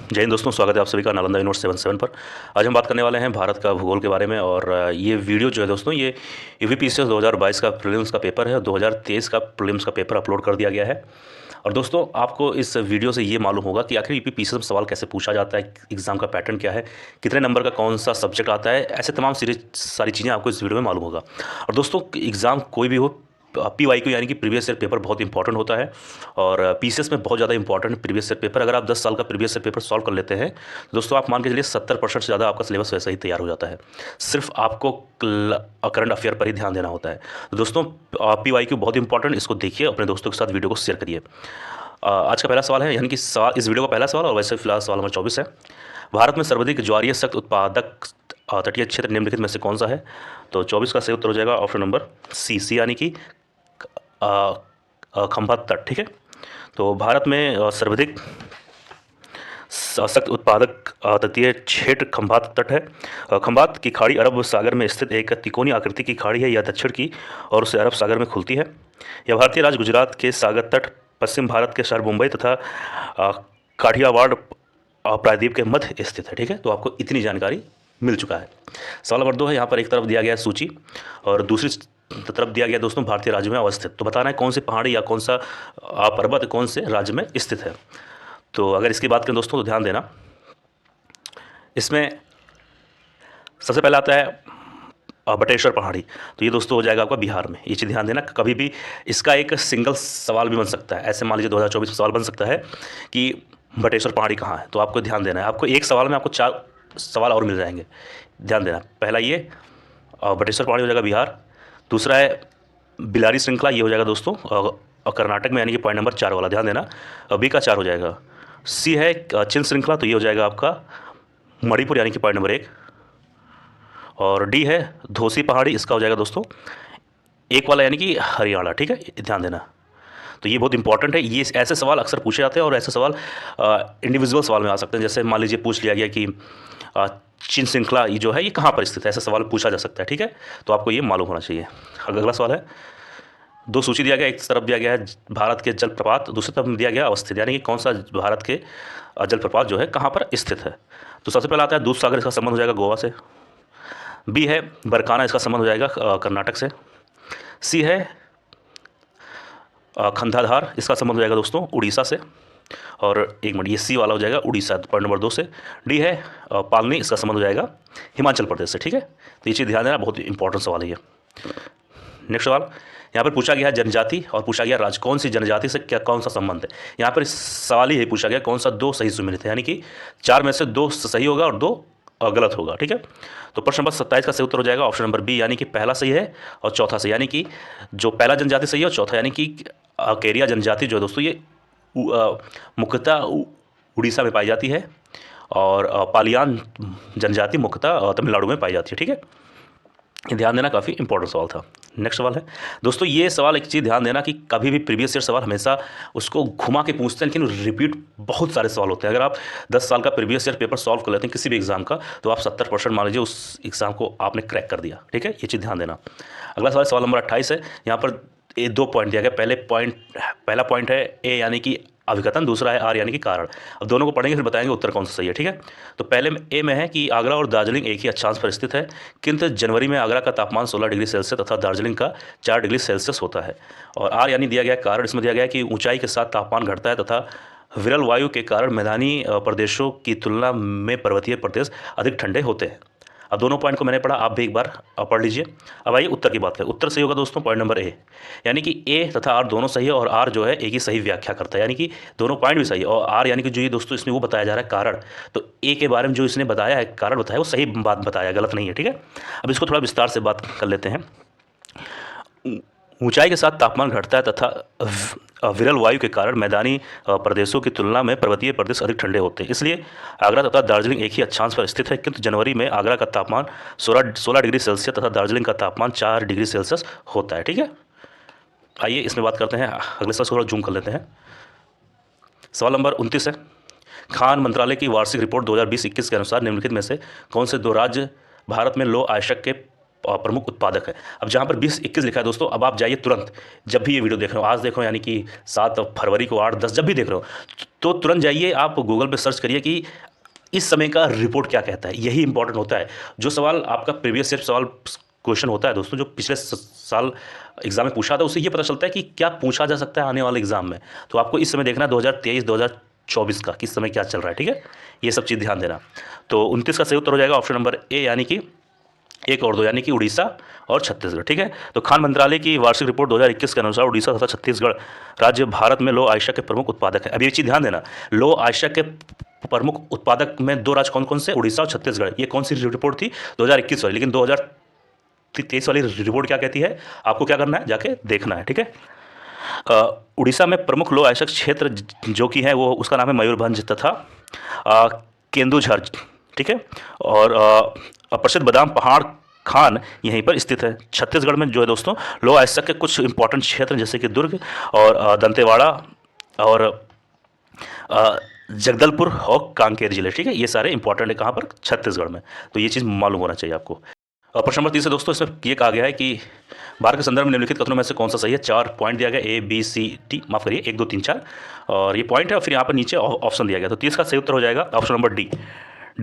जय हिंद दोस्तों, स्वागत है आप सभी का नालंदा यूनिवर्सिटी 77 पर। आज हम बात करने वाले हैं भारत का भूगोल के बारे में। और ये वीडियो जो है दोस्तों, ये यूपीपीसीएस 2022 का प्रीलिम्स का पेपर है और 2023 का प्रीलिम्स का पेपर अपलोड कर दिया गया है। और दोस्तों, आपको इस वीडियो से ये मालूम होगा कि आखिर यूपीपीसीएस में सवाल कैसे पूछा जाता है, एग्जाम का पैटर्न क्या है, कितने नंबर का कौन सा सब्जेक्ट आता है, ऐसे तमाम सारी चीज़ें आपको इस वीडियो में मालूम होगा। और दोस्तों, एग्ज़ाम कोई भी हो, PYQ यानी कि प्रीवियस ईयर पेपर बहुत इंपॉर्टेंट होता है। और PCS में बहुत ज़्यादा इंपॉर्टेंट प्रीवियस ईयर पेपर। अगर आप 10 साल का प्रीवियस ईयर पेपर सॉल्व कर लेते हैं तो दोस्तों, आप मान के चलिए 70% से ज़्यादा आपका सिलेबस वैसे ही तैयार हो जाता है। सिर्फ आपको करंट अफेयर पर ही ध्यान देना होता है। तो दोस्तों, PYQ बहुत इंपॉर्टेंट, इसको देखिए, अपने दोस्तों के साथ वीडियो को शेयर करिए। आज का पहला सवाल है, यानी कि सवाल इस वीडियो का पहला सवाल, और वैसे फिलहाल सवाल नंबर 24 है। भारत में सर्वाधिक ज्वारीय सख्त उत्पादक तटीय क्षेत्र निम्नलिखित में से कौन सा है? तो 24 का सही उत्तर हो जाएगा ऑप्शन नंबर सी, यानी कि खंभात तट। ठीक है, तो भारत में सर्वाधिक सख्त उत्पादक तटीय क्षेत्र खंभात तट है। खंभात की खाड़ी अरब सागर में स्थित एक तिकोनी आकृति की खाड़ी है। यह दक्षिण की और उसे अरब सागर में खुलती है। यह भारतीय राज्य गुजरात के सागर तट, पश्चिम भारत के शहर मुंबई तथा काठियावाड़ प्रायद्वीप के मध्य स्थित है। ठीक है, तो आपको इतनी जानकारी मिल चुका है। सवाल नंबर 2 है, यहाँ पर एक तरफ दिया गया है सूची और दूसरी तरफ दिया गया दोस्तों भारतीय राज्य में अवस्थित। तो बताना है कौन सी पहाड़ी या कौन सा पर्वत कौन से राज्य में स्थित है। तो अगर इसकी बात करें दोस्तों, तो ध्यान देना, इसमें सबसे पहला आता है बटेश्वर पहाड़ी। तो ये दोस्तों हो जाएगा आपका बिहार में। ये चीज़ ध्यान देना, कभी भी इसका एक सिंगल सवाल भी बन सकता है। ऐसे मान लीजिए 2024 में सवाल बन सकता है कि बटेश्वर पहाड़ी कहाँ है, तो आपको ध्यान देना है। आपको एक सवाल में आपको 4 सवाल और मिल जाएंगे, ध्यान देना। पहला ये बटेश्वर पहाड़ी हो जाएगा बिहार। दूसरा है बिलारी श्रृंखला, ये हो जाएगा दोस्तों कर्नाटक में, यानी कि पॉइंट नंबर 4 वाला, ध्यान देना। बी का 4 हो जाएगा। सी है चिन श्रृंखला, तो ये हो जाएगा आपका मणिपुर, यानी कि पॉइंट नंबर 1। और डी है धोसी पहाड़ी, इसका हो जाएगा दोस्तों 1 वाला, यानी कि हरियाणा। ठीक है, ध्यान देना। तो ये बहुत इंपॉर्टेंट है। ये ऐसे सवाल अक्सर पूछे जाते हैं और ऐसे सवाल इंडिविजुअल सवाल में आ सकते हैं। जैसे मान लीजिए पूछ लिया गया कि चिन श्रृंखला ये जो है ये कहाँ पर स्थित है, ऐसा सवाल पूछा जा सकता है। ठीक है, तो आपको ये मालूम होना चाहिए। अगला सवाल है, 2 सूची दिया गया, एक तरफ दिया गया है भारत के जलप्रपात, दूसरी तरफ दिया गया अवस्थित, यानी कि कौन सा भारत के जलप्रपात जो है कहाँ पर स्थित है। तो सबसे पहला आता है दूध सागर, इसका संबंध हो जाएगा गोवा से। बी है बरकाना, इसका संबंध हो जाएगा कर्नाटक से। सी है खंडाधार, इसका संबंध हो जाएगा दोस्तों उड़ीसा से। और एक मिनट, ये सी वाला हो जाएगा उड़ीसा, पॉइंट नंबर 2 से। डी है पालनी, इसका संबंध हो जाएगा हिमाचल प्रदेश से। ठीक है, तो ये चीज़ ध्यान देना, बहुत इंपॉर्टेंट सवाल है ये। नेक्स्ट सवाल, यहाँ पर पूछा गया है जनजाति और पूछा गया राज्य, कौन सी जनजाति से क्या कौन सा संबंध है। यहाँ पर सवाल ही पूछा गया कौन सा 2 सही सुमेलित है, यानी कि 4 में से 2 सही होगा और 2 गलत होगा। ठीक है, तो प्रश्न नंबर 27 का सही उत्तर हो जाएगा ऑप्शन नंबर बी, यानी कि पहला सही है और चौथा सही, यानी कि जो पहला जनजाति सही है और चौथा, यानी कि केरिया जनजाति जो है दोस्तों, ये मुख्यतः उड़ीसा में पाई जाती है और पालियान जनजाति मुख्यतः तमिलनाडु में पाई जाती है। ठीक है, ये ध्यान देना, काफ़ी इंपॉर्टेंट सवाल था। नेक्स्ट सवाल है दोस्तों, ये सवाल एक चीज़ ध्यान देना कि कभी भी प्रीवियस ईयर सवाल हमेशा उसको घुमा के पूछते हैं, लेकिन रिपीट बहुत सारे सवाल होते हैं। अगर आप 10 साल का प्रीवियस ईयर पेपर सॉल्व कर लेते हैं किसी भी एग्जाम का, तो आप 70% मान लीजिए उस एग्जाम को आपने क्रैक कर दिया। ठीक है, ये चीज़ ध्यान देना। अगला सवाल, सवाल नंबर 28 है। यहाँ पर 2 पॉइंट दिया गया। पहला पॉइंट है ए, यानी कि अभिकथन, दूसरा है आर, यानी कि कारण। अब दोनों को पढ़ेंगे फिर बताएंगे उत्तर कौन सा सही है। ठीक है, तो पहले ए में है कि आगरा और दार्जिलिंग एक ही अक्षांश पर स्थित है, किंतु जनवरी में आगरा का तापमान 16 डिग्री सेल्सियस तथा दार्जिलिंग का 4 डिग्री सेल्सियस होता है। और आर यानी दिया गया कारण, इसमें दिया गया कि ऊंचाई के साथ तापमान घटता है तथा विरल वायु के कारण मैदानी प्रदेशों की तुलना में पर्वतीय प्रदेश अधिक ठंडे होते हैं। अब दोनों पॉइंट को मैंने पढ़ा, आप भी एक बार पढ़ लीजिए। अब आइए उत्तर की बात करें। उत्तर सही होगा दोस्तों पॉइंट नंबर ए, यानी कि ए तथा आर दोनों सही है और आर जो है एक ही सही व्याख्या करता है, यानी कि दोनों पॉइंट भी सही है। और आर यानी कि जो ये दोस्तों इसमें वो बताया जा रहा है कारण, तो ए के बारे में जो इसने बताया है, कारण बताया, वो सही बात बताया, गलत नहीं है। ठीक है, अब इसको थोड़ा विस्तार से बात कर लेते हैं। ऊंचाई के साथ तापमान घटता है तथा विरल वायु के कारण मैदानी प्रदेशों की तुलना में पर्वतीय प्रदेश अधिक ठंडे होते हैं, इसलिए आगरा तथा दार्जिलिंग एक ही अक्षांश पर स्थित है, किंतु जनवरी में आगरा का तापमान 16 डिग्री सेल्सियस तथा दार्जिलिंग का तापमान 4 डिग्री सेल्सियस होता है। ठीक है, आइए इसमें बात करते हैं। अगले सवाल थोड़ा जूम कर लेते हैं। सवाल नंबर 29 है, खान मंत्रालय की वार्षिक रिपोर्ट 2020-21 के अनुसार निम्नलिखित में से कौन से 2 राज्य भारत में लौह अयस्क के प्रमुख उत्पादक है। अब जहाँ पर 20-21 लिखा है दोस्तों, अब आप जाइए तुरंत, जब भी ये वीडियो देख रहे हो, आज देख रहे हो यानी कि 7 फरवरी को, 8-10 जब भी देख रहे हो, तो तुरंत जाइए आप गूगल पे सर्च करिए कि इस समय का रिपोर्ट क्या कहता है। यही इंपॉर्टेंट होता है। जो सवाल आपका प्रीवियस ईयर सवाल क्वेश्चन होता है दोस्तों, जो पिछले साल एग्जाम में पूछा था, उससे ये पता चलता है कि क्या पूछा जा सकता है आने वाले एग्जाम में। तो आपको इस समय देखना है 2023-2024 का किस समय क्या चल रहा है, ठीक है, ये सब चीज़ ध्यान देना। तो 29 का सही उत्तर हो जाएगा ऑप्शन नंबर ए, यानी कि 1 और 2, यानी कि उड़ीसा और छत्तीसगढ़, ठीक है। तो खान मंत्रालय की वार्षिक रिपोर्ट 2021 के अनुसार उड़ीसा तथा छत्तीसगढ़ राज्य भारत में लौह आयशा के प्रमुख उत्पादक है। अब ये चीज़ ध्यान देना, लौह आयशा के प्रमुख उत्पादक में 2 राज्य कौन कौन से, उड़ीसा और छत्तीसगढ़। ये कौन सी रिपोर्ट थी, 2021 वाली, लेकिन 2023 वाली रिपोर्ट क्या कहती है, आपको क्या करना है, जाके देखना है, ठीक है। उड़ीसा में प्रमुख लौह आयशक क्षेत्र जो कि है वो, उसका नाम है मयूरभंज तथा केंदुझर, ठीक है। और प्रसिद्ध बादाम पहाड़ खान यहीं पर स्थित है। छत्तीसगढ़ में जो है दोस्तों, लौह आयशक के कुछ इंपॉर्टेंट क्षेत्र जैसे कि दुर्ग और दंतेवाड़ा और जगदलपुर और कांकेर जिले, ठीक है, ये सारे इंपॉर्टेंट है कहाँ पर, छत्तीसगढ़ में। तो ये चीज़ मालूम होना चाहिए आपको। प्रश्न नंबर 30 है दोस्तों, इसमें ये कहा गया है कि भारत के संदर्भ में निम्नलिखित कथनों में से कौन सा सही है। 4 पॉइंट दिया गया, ए बी सी डी, माफ करिए 1 2 3 4, और ये पॉइंट है, और फिर यहाँ पर नीचे ऑप्शन दिया गया। तो 30 का सही उत्तर हो जाएगा ऑप्शन नंबर डी,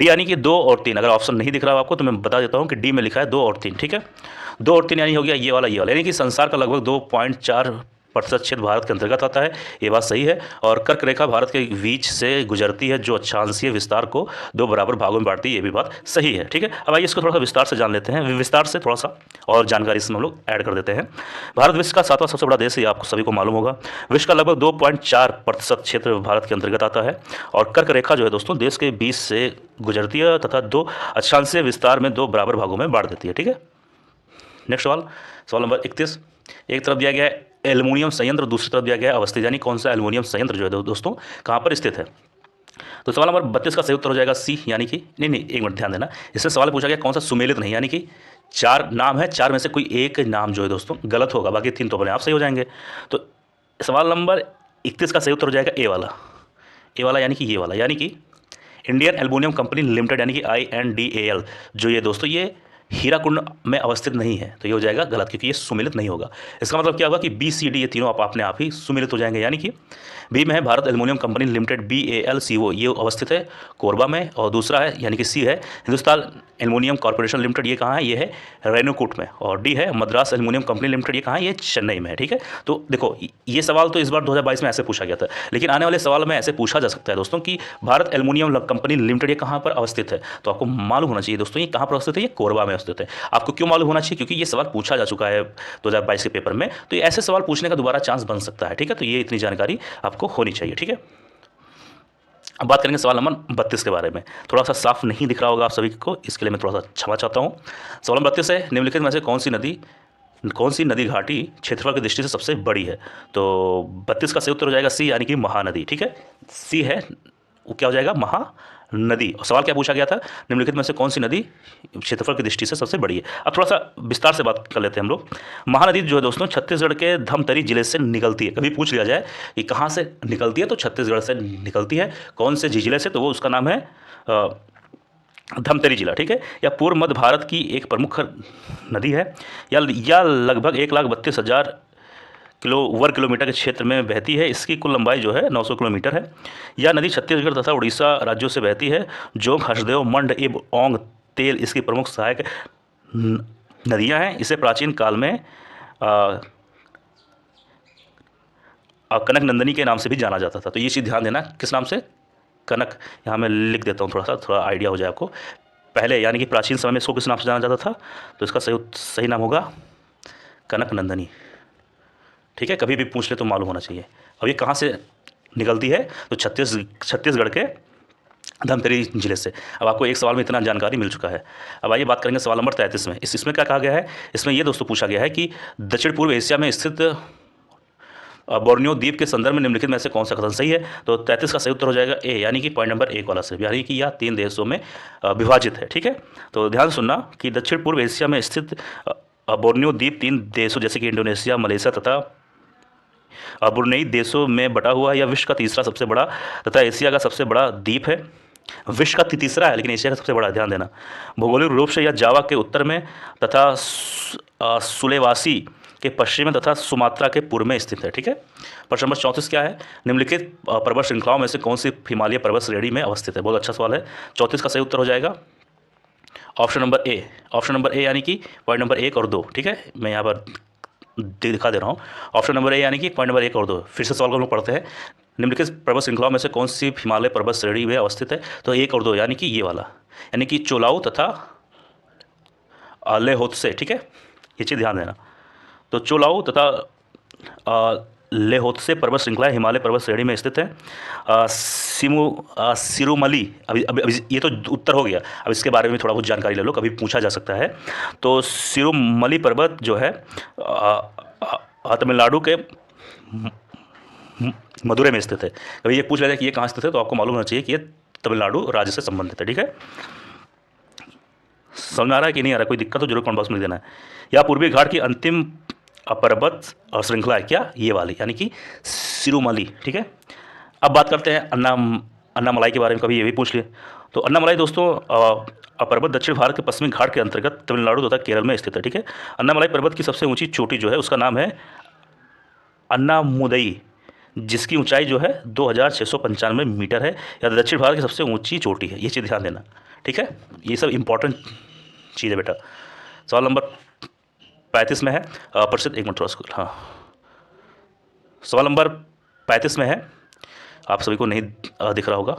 यानी कि 2 और 3। अगर ऑप्शन नहीं दिख रहा है आपको तो मैं बता देता हूँ कि डी में लिखा है 2 और 3, ठीक है। 2 और 3 यानी हो गया ये वाला, यानी कि संसार का लगभग 2.4% क्षेत्र भारत के अंतर्गत आता है, ये बात सही है। और कर्क रेखा भारत के बीच से गुजरती है, जो अक्षांशीय विस्तार को 2 बराबर भागों में बांटती है, ये भी बात सही है, ठीक है। अब आइए इसको थोड़ा सा विस्तार से जान लेते हैं, विस्तार से थोड़ा सा और जानकारी इसमें हम लोग ऐड कर देते हैं। भारत विश्व का 7वां सबसे बड़ा देश है, आपको सभी को मालूम होगा। विश्व का लगभग 2.4% क्षेत्र भारत के अंतर्गत आता है, और कर्क रेखा जो है दोस्तों देश के बीच से गुजरती है तथा 2 अक्षांशीय विस्तार में 2 बराबर भागों में बांट देती है, ठीक है। नेक्स्ट सवाल नंबर 31। एक तरफ दिया गया है एल्युमिनियम संयंत्र, दूसरी तरफ दिया गया है अवस्थित, यानी कौन सा एल्युमिनियम संयंत्र जो है दोस्तों कहाँ पर स्थित है। तो सवाल नंबर 32 का सही उत्तर हो जाएगा सी, यानी कि नहीं, एक मिनट ध्यान देना, इसमें सवाल पूछा गया कौन सा सुमेलित नहीं, यानी कि 4 नाम है, 4 में से कोई एक नाम जो है दोस्तों गलत होगा, बाकी 3 तो अपने आप सही हो जाएंगे। तो सवाल नंबर 31 का सही उत्तर हो जाएगा ए वाला, यानी कि ये वाला, यानी कि इंडियन एल्युमिनियम कंपनी लिमिटेड, यानी कि INDAL जो ये दोस्तों ये हीराकुंड में अवस्थित नहीं है, तो ये हो जाएगा गलत, क्योंकि ये सुमेलित नहीं होगा। इसका मतलब क्या होगा कि बी सी डी ये तीनों अपने आप ही सुमेलित हो जाएंगे, यानी कि बी में है Bharat aluminium company limited BALCO, ये अवस्थित है कोरबा में, और दूसरा है यानी कि सी है हिंदुस्तान एल्युमिनियम कॉर्पोरेशन लिमिटेड, ये कहाँ है, ये है रेणुकूट में, और डी है मद्रास एल्युमिनियम कंपनी लिमिटेड, ये कहाँ है, ये चेन्नई में है, ठीक है। तो देखो ये सवाल तो इस बार 2022 में ऐसे पूछा गया था, लेकिन आने वाले सवाल में ऐसे पूछा जा सकता है दोस्तों कि भारत एल्युमिनियम कंपनी लिमिटेड ये कहाँ पर अवस्थित है। तो आपको मालूम होना चाहिए दोस्तों ये कहाँ पर अवस्थित है, ये कोरबा में अवस्थित है। आपको क्यों मालूम होना चाहिए, क्योंकि ये सवाल पूछा जा चुका है 2022 के पेपर में, तो ये ऐसे सवाल पूछने का दोबारा चांस बन सकता है, ठीक है। तो ये इतनी जानकारी आपको होनी चाहिए, ठीक है। अब बात करेंगे सवाल नंबर 32 के बारे में। थोड़ा सा साफ नहीं दिख रहा होगा आप सभी को, इसके लिए मैं थोड़ा सा क्षमा चाहता हूँ। सवाल नंबर 32 है, निम्नलिखित में से कौन सी नदी घाटी क्षेत्रफल की दृष्टि से सबसे बड़ी है। तो 32 का सही उत्तर हो जाएगा सी, यानी कि महानदी, ठीक है। सी है वो क्या हो जाएगा, महानदी। और सवाल क्या पूछा गया था, निम्नलिखित में से कौन सी नदी क्षेत्रफल की दृष्टि से सबसे बड़ी है। अब थोड़ा सा विस्तार से बात कर लेते हैं हम लोग। महानदी जो है दोस्तों छत्तीसगढ़ के धमतरी जिले से निकलती है। कभी पूछ लिया जाए कि कहाँ से निकलती है, तो छत्तीसगढ़ से निकलती है। कौन से जिले से, तो वो उसका नाम है धमतरी जिला, ठीक है। या पूर्व मध्य भारत की एक प्रमुख नदी है, या लगभग 1,32,000 वर्ग किलोमीटर के क्षेत्र में बहती है। इसकी कुल लंबाई जो है 900 किलोमीटर है। यह नदी छत्तीसगढ़ तथा उड़ीसा राज्यों से बहती है। जोंक, हसदेव, मंड, इब, औंग, तेल इसकी प्रमुख सहायक नदियां हैं। इसे प्राचीन काल में कनक नंदनी के नाम से भी जाना जाता था। तो ये चीज़ ध्यान देना, किस नाम से, कनक। यहाँ मैं लिख देता हूँ थोड़ा आइडिया हो जाए आपको। पहले यानी कि प्राचीन समय में इसको किस नाम से जाना जाता था, तो इसका सही नाम होगा कनक नंदनी, ठीक है। कभी भी पूछ ले तो मालूम होना चाहिए। अब ये कहाँ से निकलती है, तो छत्तीसगढ़ के धमतरी जिले से। अब आपको एक सवाल में इतना जानकारी मिल चुका है। अब आइए बात करेंगे सवाल नंबर 33 में। इसमें क्या कहा गया है, इसमें ये दोस्तों पूछा गया है कि दक्षिण पूर्व एशिया में स्थित बोर्नियो द्वीप के संदर्भ में निम्नलिखित में से कौन सा कथन सही है। तो 33 का सही उत्तर हो जाएगा ए, यानी कि पॉइंट नंबर 1 वाला सिर्फ, यानी कि यह 3 देशों में विभाजित है, ठीक है। तो ध्यान सुनना कि दक्षिण पूर्व एशिया में स्थित बोर्नियो द्वीप 3 देशों जैसे कि इंडोनेशिया, मलेशिया तथा ब्रुनेई देशों में बटा हुआ है। यह विश्व का तीसरा सबसे बड़ा तथा एशिया का सबसे बड़ा द्वीप है। विश्व का तीसरा है लेकिन एशिया का सबसे बड़ा है, ध्यान देना। भौगोलिक रूप से यह जावा के उत्तर में तथा सुलेवासी के पश्चिम में तथा सुमात्रा के पूर्व में स्थित है, ठीक है। प्रश्न नंबर 34 क्या है, निम्नलिखित पर्वत श्रृंखलाओं में से कौन सी हिमालय पर्वत श्रेणी में अवस्थित है। बहुत अच्छा सवाल है। 34 का सही उत्तर हो जाएगा option number A. Option number A यानी कि पॉइंट नंबर 1 और 2, ठीक है। मैं यहाँ पर दिखा दे रहा हूँ। ऑप्शन नंबर ए यानी कि पॉइंट नंबर 1 और 2। फिर से सवाल को हम लोग पढ़ते हैं। निम्नलिखित पर्वत श्रृंखलाओं में से कौन सी हिमालय पर्वत श्रेणी में अवस्थित है। तो 1 और 2 यानी कि ये वाला, यानी कि चोलाऊ तथा लेहोत्से, ठीक है। ये चीज़ ध्यान देना। तो चोलाऊ तथा लेहोत्से पर्वत श्रृंखला हिमालय पर्वत श्रेणी में स्थित है। सिरुमली, अभी ये तो उत्तर हो गया। अब इसके बारे में थोड़ा बहुत जानकारी ले लो, कभी पूछा जा सकता है। तो सिरुमली पर्वत जो है तमिलनाडु के मदुरै में स्थित है। कभी ये पूछ लेते हैं कि ये कहाँ स्थित है, तो आपको मालूम होना चाहिए कि ये तमिलनाडु राज्य से संबंधित है, ठीक है। समझ में आ रहा है कि नहीं आ रहा, कोई दिक्कत हो जरूर कमेंट बॉक्स में देना है। या पूर्वी घाट की अंतिम पर्वत और श्रृंखला है क्या, ये वाली, यानी कि सिरुमली, ठीक है। अब बात करते हैं अन्नामलाई के बारे में, कभी ये भी पूछ लिए। तो अन्नामलाई दोस्तों पर्वत दक्षिण भारत के पश्चिमी घाट के अंतर्गत तमिलनाडु तथा केरल में स्थित है, ठीक है। अन्नामलाई पर्वत की सबसे ऊंची चोटी जो है उसका नाम है अन्नामुदई, जिसकी ऊंचाई जो है 2695 मीटर है। या दक्षिण भारत की सबसे ऊंची चोटी है, ये चीज़ ध्यान देना, ठीक है। ये सब इंपॉर्टेंट चीज़ है बेटा। सवाल नंबर 35 में है प्रसिद्ध, एक मिनट थोड़ा सा, हाँ, सवाल नंबर 35 में है, आप सभी को नहीं दिख रहा होगा,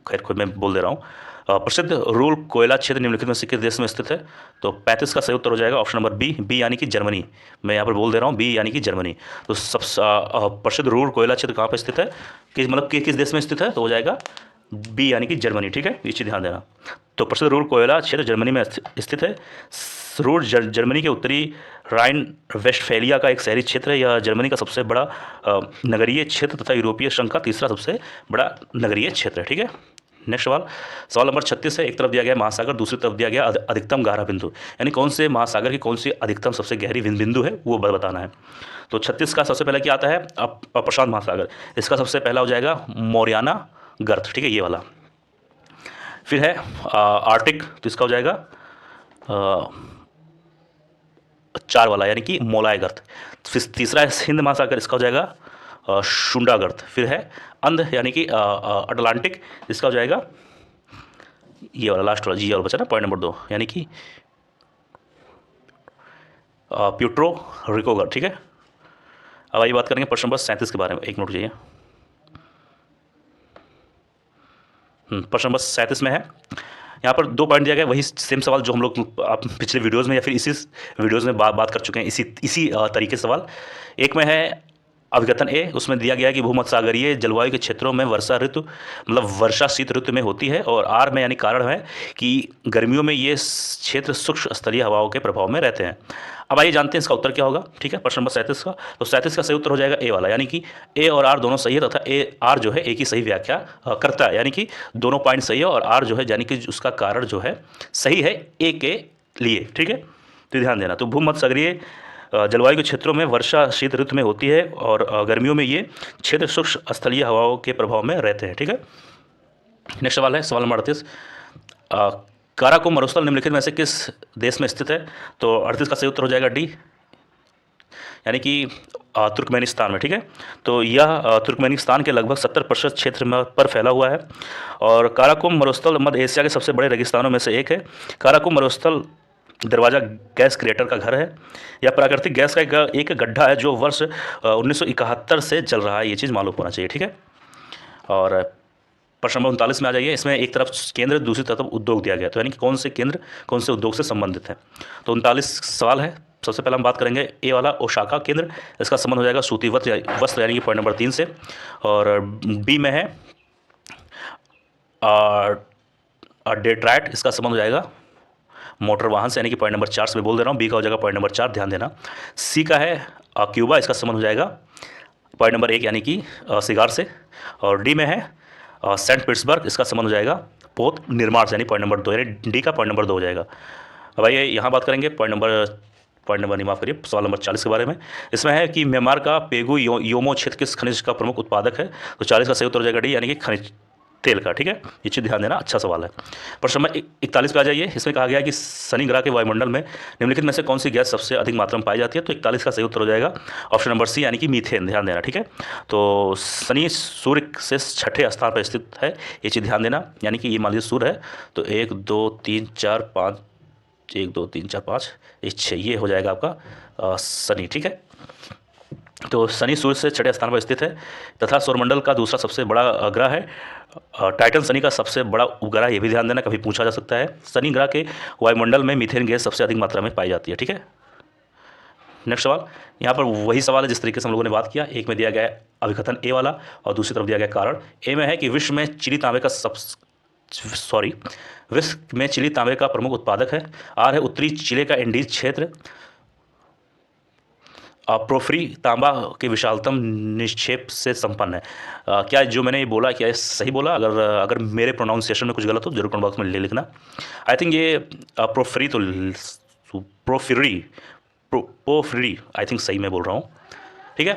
खैर खुद मैं बोल दे रहा हूँ। प्रसिद्ध रूल कोयला क्षेत्र निम्नलिखित में से किस देश में स्थित है। तो 35 का सही उत्तर हो जाएगा ऑप्शन नंबर बी यानी कि जर्मनी। मैं यहाँ पर बोल दे रहा हूँ बी यानी कि जर्मनी। तो सब प्रसिद्ध रूल कोयला क्षेत्र कहाँ पर स्थित है, मतलब किस देश में स्थित है, तो हो जाएगा बी यानी कि जर्मनी, ठीक है। ये चीज़ ध्यान देना। तो प्रसिद्ध रूल कोयला क्षेत्र जर्मनी में स्थित है। रूर जर्मनी के उत्तरी राइन वेस्टफैलिया का एक शहरी क्षेत्र है। यह जर्मनी का सबसे बड़ा नगरीय क्षेत्र तथा यूरोपीय संघ का तीसरा सबसे बड़ा नगरीय क्षेत्र है, ठीक है। नेक्स्ट सवाल नंबर 36 है। एक तरफ दिया गया महासागर, दूसरी तरफ दिया गया अधिकतम गहरा बिंदु, यानी कौन से महासागर की कौन सी अधिकतम सबसे गहरी बिंदु है वो बताना है। तो 36 का सबसे पहले क्या आता है, प्रशांत महासागर। इसका सबसे पहला हो जाएगा मोरियाना गर्त, ठीक है, ये वाला। फिर है आर्टिक, तो इसका हो जाएगा 4 वाला, यानी कि मोलाय गर्त। फिर तीसरा है हिंद महासागर, इसका हो जाएगा शुंडा गर्त। फिर है अंध यानी कि अटलांटिक, इसका हो जाएगा ये वाला लास्ट वाला, जी वाला बचा ना, पॉइंट नंबर 2, यानी कि प्यूट्रो रिको गर्त, ठीक है। अब आइए बात करेंगे प्रश्न नंबर 37 के बारे में, एक मिनट जाइए। प्रश्न नंबर 37 में है, यहाँ पर 2 पॉइंट दिया गया, वही सेम सवाल जो हम लोग पिछले वीडियोज़ में या फिर इसी वीडियोज़ में बात कर चुके हैं, इसी तरीके से सवाल। एक में है अभिकथन ए, उसमें दिया गया है कि भूमध्यसागरीय जलवायु के क्षेत्रों में वर्षा ऋतु मतलब वर्षा शीत ऋतु में होती है। और आर में यानी कारण है कि गर्मियों में ये क्षेत्र सूक्ष्म स्तरीय हवाओं के प्रभाव में रहते हैं। अब आइए जानते हैं इसका उत्तर क्या होगा, ठीक है। प्रश्न नंबर 37 का, तो 37 का सही उत्तर हो जाएगा ए वाला, यानी कि ए और आर दोनों सही है तथा ए आर जो है एक ही सही व्याख्या करता है, यानी कि दोनों पॉइंट सही है और आर जो है यानी कि उसका कारण जो है सही है ए के लिए, ठीक है। तो ध्यान देना। तो भूमध्यसागरीय जलवायु के क्षेत्रों में वर्षा शीत ऋतु में होती है और गर्मियों में ये क्षेत्र सूक्ष्म स्थलीय हवाओं के प्रभाव में रहते हैं, ठीक है। नेक्स्ट सवाल है सवाल नंबर 38। काराकोरम मरुस्थल निम्नलिखित में से किस देश में स्थित है। तो 38 का सही उत्तर हो जाएगा डी, यानी कि तुर्कमेनिस्तान में, ठीक है। तो यह तुर्कमेनिस्तान के लगभग 70% क्षेत्र में पर फैला हुआ है। और काराकोरम मरुस्थल मध्य एशिया के सबसे बड़े रेगिस्तानों में से एक है। काराकोरम मरुस्थल दरवाजा गैस क्रिएटर का घर है। यह प्राकृतिक गैस का एक गड्ढा है जो वर्ष 1971 से चल रहा है, ये चीज़ मालूम होना चाहिए, ठीक है। और प्रश्न नंबर 39 में आ जाइए। इसमें एक तरफ केंद्र दूसरी तरफ उद्योग दिया गया, तो यानी कि कौन से केंद्र कौन से उद्योग से संबंधित है। तो 39 सवाल है। सबसे पहले हम बात करेंगे ए वाला ओसाका केंद्र, इसका संबंध हो जाएगा सूती वस्त्र यानी कि पॉइंट नंबर 3 से। और बी में है डेट्राइट, इसका संबंध हो जाएगा मोटर वाहन से, यानी कि पॉइंट नंबर 4 से मैं बोल दे रहा हूँ, बी का हो जाएगा पॉइंट नंबर 4, ध्यान देना। सी का है क्यूबा, इसका संबंध हो जाएगा पॉइंट नंबर 1 यानी कि सिगार से। और डी में है सेंट पीटर्सबर्ग, इसका संबंध हो जाएगा पोत निर्माण से, यानी पॉइंट नंबर 2, यानी डी का पॉइंट नंबर 2 हो जाएगा। अब आइए यहाँ बात करेंगे पॉइंट नंबर नहीं, माफ करिए, सवाल नंबर 40 के बारे में। इसमें है कि म्यांमार का पेगु योमो क्षेत्र किस खनिज का प्रमुख उत्पादक है। तो 40 का सही उत्तर हो जाएगा डी, यानी कि खनिज तेल का, ठीक है, ये चीज़ ध्यान देना, अच्छा सवाल है। प्रश्न नंबर 41 पे आ जाइए। इसमें कहा गया है कि शनि ग्रह के वायुमंडल में निम्नलिखित में से कौन सी गैस सबसे अधिक मात्रा में पाई जाती है? तो 41 का सही उत्तर हो जाएगा ऑप्शन नंबर सी, यानी कि मीथेन। ध्यान देना, ठीक है। तो शनि सूर्य से छठे स्थान पर स्थित है, ये चीज़ ध्यान देना, यानी कि ये मान लीजिए सूर्य है तो 1 2 3 4 5, 1 2 3 4 5 ये 6, ये हो जाएगा आपका शनि, ठीक है। तो शनि सूर्य से छठे स्थान पर स्थित है तथा सौरमंडल का दूसरा सबसे बड़ा ग्रह है। टाइटन शनि का सबसे बड़ा उपग्रह, ये भी ध्यान देना, कभी पूछा जा सकता है। शनि ग्रह के वायुमंडल में मीथेन गैस सबसे अधिक मात्रा में पाई जाती है, ठीक है। नेक्स्ट सवाल, यहाँ पर वही सवाल है जिस तरीके से हम लोगों ने बात किया। एक में दिया गया है अभिकथन ए वाला और दूसरी तरफ दिया गया कारण। ए में है कि विश्व में चिली तांबे का प्रमुख उत्पादक है। आर है उत्तरी चिले का एंडीज क्षेत्र प्रोफ्री तांबा के विशालतम निक्षेप से संपन्न है। क्या जो मैंने ये बोला, क्या ये सही बोला? अगर मेरे प्रोनाउंसिएशन में कुछ गलत हो जरूर कमेंट बॉक्स में ले लिखना। आई थिंक ये प्रोफ्री आई थिंक सही मैं बोल रहा हूँ, ठीक है।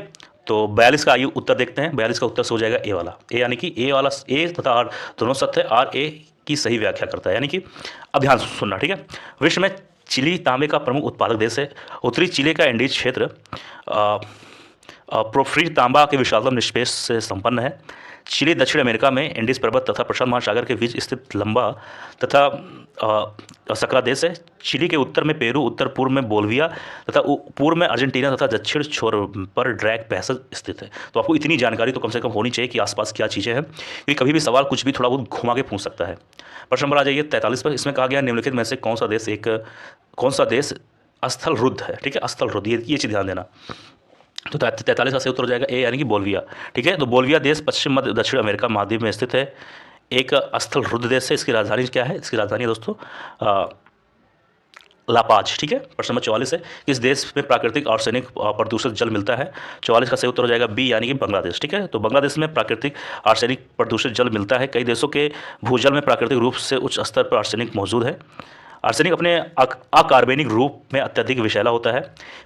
तो 42 का आइए उत्तर देखते हैं। 42 का उत्तर से हो जाएगा ए वाला। ए यानी कि ए वाला, ए तथा आर दोनों सत्य है। आर ए की सही व्याख्या करता है, यानी कि अब ध्यान सुनना, ठीक है। विश्व में चिली तांबे का प्रमुख उत्पादक देश है। उत्तरी चिले का एंडीज क्षेत्र प्रोफ्री तांबा के विशालतम निष्पेष से संपन्न है। चिली दक्षिण अमेरिका में एंडीज पर्वत तथा प्रशांत महासागर के बीच स्थित लंबा तथा सकरा देश है। चिली के उत्तर में पेरू, उत्तर पूर्व में बोल्विया तथा पूर्व में अर्जेंटीना तथा दक्षिण छोर पर ड्रैग पैसेज स्थित है। तो आपको इतनी जानकारी तो कम से कम होनी चाहिए कि आसपास क्या चीज़ें हैं, क्योंकि कभी भी सवाल कुछ भी थोड़ा बहुत घुमा के पूछ सकता है। प्रश्न नंबर आ जाइए 43 पर। इसमें कहा गया निम्नलिखित में से कौन सा देश स्थल रुद्ध है, ठीक है। स्थल रुद्ध, ये चीज़ ध्यान देना। तो 43 का सही उत्तर हो जाएगा ए, यानी कि बोल्विया, ठीक है। तो बोल्विया देश पश्चिम मध्य दक्षिण अमेरिका महाद्वीप में स्थित है। एक स्थल रुद्ध देश है। इसकी राजधानी क्या है? इसकी राजधानी है दोस्तों लापाज, ठीक है। प्रश्न नंबर 44 है, किस देश में प्राकृतिक आर्सेनिक प्रदूषित जल मिलता है? 44 का सही उत्तर हो जाएगा बी, यानी कि बांग्लादेश, ठीक है। तो बांग्लादेश में प्राकृतिक आर्सेनिक प्रदूषित जल मिलता है। कई देशों के भूजल में प्राकृतिक रूप से उच्च स्तर पर आर्सेनिक मौजूद है। आर्सेनिक अपने अकार्बनिक रूप में अत्यधिक विषैला होता है।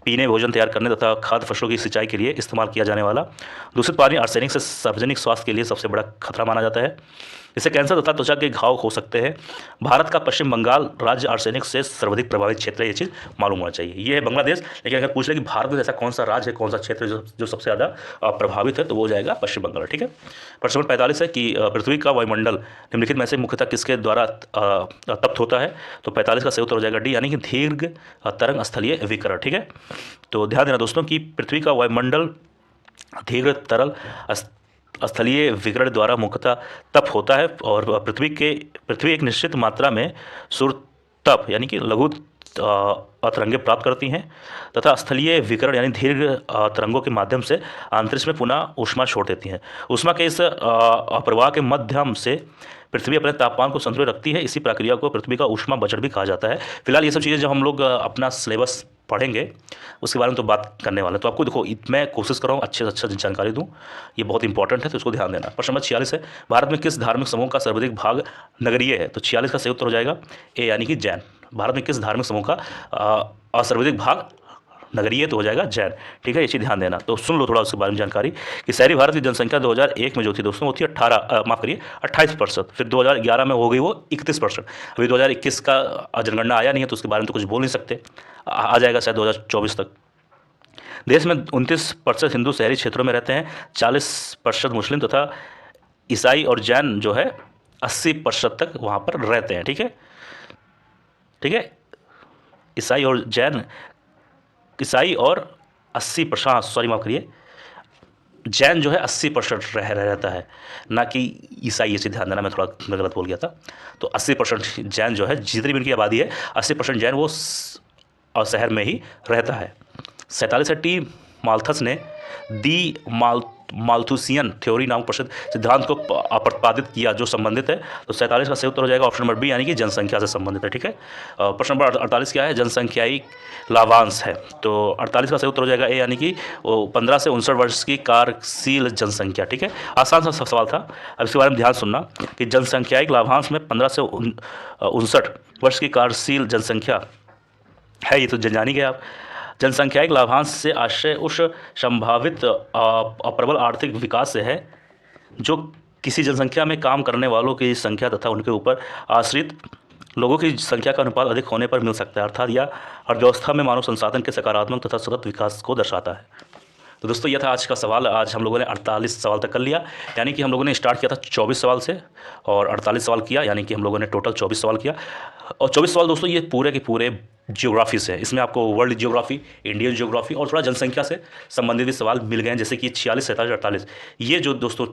पीने, भोजन तैयार करने तथा खाद्य फसलों की सिंचाई के लिए इस्तेमाल किया जाने वाला दूषित पानी आर्सेनिक से सार्वजनिक स्वास्थ्य के लिए सबसे बड़ा खतरा माना जाता है। इससे कैंसर तथा त्वचा के घाव हो सकते हैं। भारत का पश्चिम बंगाल राज्य आर्सेनिक से सर्वाधिक प्रभावित क्षेत्र है, ये चीज़ मालूम होना चाहिए। ये है बांग्लादेश, लेकिन अगर पूछ ले कि भारत में ऐसा कौन सा राज्य है, कौन सा क्षेत्र जो सबसे ज़्यादा प्रभावित है, तो वो हो जाएगा पश्चिम बंगाल, ठीक है। प्रश्न नंबर 45 है कि पृथ्वी का वायुमंडल निम्नलिखित में से मुख्यतः किसके द्वारा तप्त होता है? तो 45 का सही उत्तर हो जाएगा डी, यानी कि दीर्घ तरंग स्थलीय विकिरण, ठीक है। तो ध्यान देना दोस्तों कि पृथ्वी का वायुमंडल दीर्घ तरल स्थलीय विकिरण द्वारा मुख्यतः तप होता है और पृथ्वी एक निश्चित मात्रा में सूर्य तप यानी कि लघु तरंगें प्राप्त करती हैं तथा स्थलीय विकिरण यानी दीर्घ तरंगों के माध्यम से अंतरिक्ष में पुनः ऊष्मा छोड़ देती हैं। ऊष्मा के इस प्रवाह के माध्यम से पृथ्वी अपने तापमान को संतुलित रखती है। इसी प्रक्रिया को पृथ्वी का ऊष्मा बचत भी कहा जाता है। फिलहाल ये सब चीज़ें जब हम लोग अपना सिलेबस पढ़ेंगे उसके बारे में तो बात करने वाले हैं। तो आपको देखो मैं कोशिश कर रहा हूँ अच्छे से अच्छा जानकारी दूँ, ये बहुत इंपॉर्टेंट है, तो इसको ध्यान देना। प्रश्न नंबर 46 है, भारत में किस धार्मिक समूह का सर्वाधिक भाग नगरीय है? तो 46 का सही उत्तर हो जाएगा ए, यानी कि जैन। भारत में किस धार्मिक समूह का सर्वाधिक भाग नगरीय, तो हो जाएगा जैन, ठीक है। ये चीज़ ध्यान देना। तो सुन लो थोड़ा उसके बारे में जानकारी कि शहरी भारत की जनसंख्या 2001 में जो थी दोस्तों वो थी 28%। फिर 2011 में हो गई वो 31%। अभी 2021 का जनगणना आया नहीं है तो उसके बारे में तो कुछ बोल नहीं सकते, आ जाएगा शायद 2024 तक। देश में 29% हिंदू शहरी क्षेत्रों में रहते हैं, 40% मुस्लिम तथा ईसाई और जैन जो है 80% तक वहाँ पर रहते हैं, ठीक है, ठीक है। ईसाई और 80%, सॉरी माफ़ करिए, जैन जो है 80% रहता है, ना कि ईसाई। इसे ध्यान देना, मैं थोड़ा गलत बोल गया था। तो 80% जैन जो है, जितनी भी उनकी आबादी है 80% जैन वो शहर में ही रहता है। 47 टी माल्थस ने दी माल्थुसियन थ्योरी नामक प्रसिद्ध सिद्धांत को प्रतिपादित किया जो संबंधित है। तो 47 का सही उत्तर हो जाएगा ऑप्शन नंबर बी, यानी कि जनसंख्या से संबंधित है, ठीक है। प्रश्न नंबर 48 क्या है? जनसंख्याई लाभांश है। तो 48 का सही उत्तर हो जाएगा ए, यानी कि 15 से 59 वर्ष की कार्यशील जनसंख्या, ठीक है। आसान सा सवाल था। अब इसके बारे में ध्यान सुनना कि जनसंख्याई लाभांश में 15 से 59 वर्ष की कार्यशील जनसंख्या है, ये तो जानी गए आप। जनसंख्यायिक लाभांश से आशय उस संभावित प्रबल आर्थिक विकास से है जो किसी जनसंख्या में काम करने वालों की संख्या तथा उनके ऊपर आश्रित लोगों की संख्या का अनुपात अधिक होने पर मिल सकता है, अर्थात यह अर्थव्यवस्था में मानव संसाधन के सकारात्मक तथा सतत विकास को दर्शाता है। तो दोस्तों, यह था आज का सवाल। आज हम लोगों ने 48 सवाल तक कर लिया, यानी कि हम लोगों ने स्टार्ट किया था 24 सवाल से और 48 सवाल किया, यानी कि हम लोगों ने टोटल 24 सवाल किया। और 24 सवाल दोस्तों ये पूरे के पूरे ज्योग्राफी से, इसमें आपको वर्ल्ड ज्योग्राफी, इंडियन ज्योग्राफी और थोड़ा जनसंख्या से संबंधित भी सवाल मिल गए हैं, जैसे कि 46, 47, 48 ये जो दोस्तों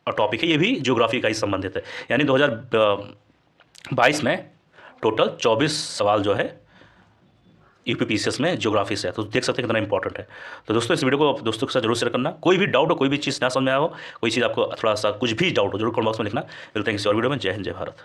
टॉपिक है ये भी ज्योग्राफी का ही संबंधित है। यानी 2022 में टोटल 24 सवाल जो है यूपीपीसीएस में ज्योग्राफी से है, तो देख सकते हैं कितना इंपॉर्टेंट है। तो दोस्तों, इस वीडियो को दोस्तों के साथ जरूर शेयर करना। कोई भी डाउट हो, कोई भी चीज़ ना समझ में आया हो, कोई चीज़ आपको थोड़ा सा कुछ भी डाउट हो, जरूर कमेंट बॉक्स में लिखना। मिलते हैं किसी और वीडियो में। जय हिंद, जय भारत।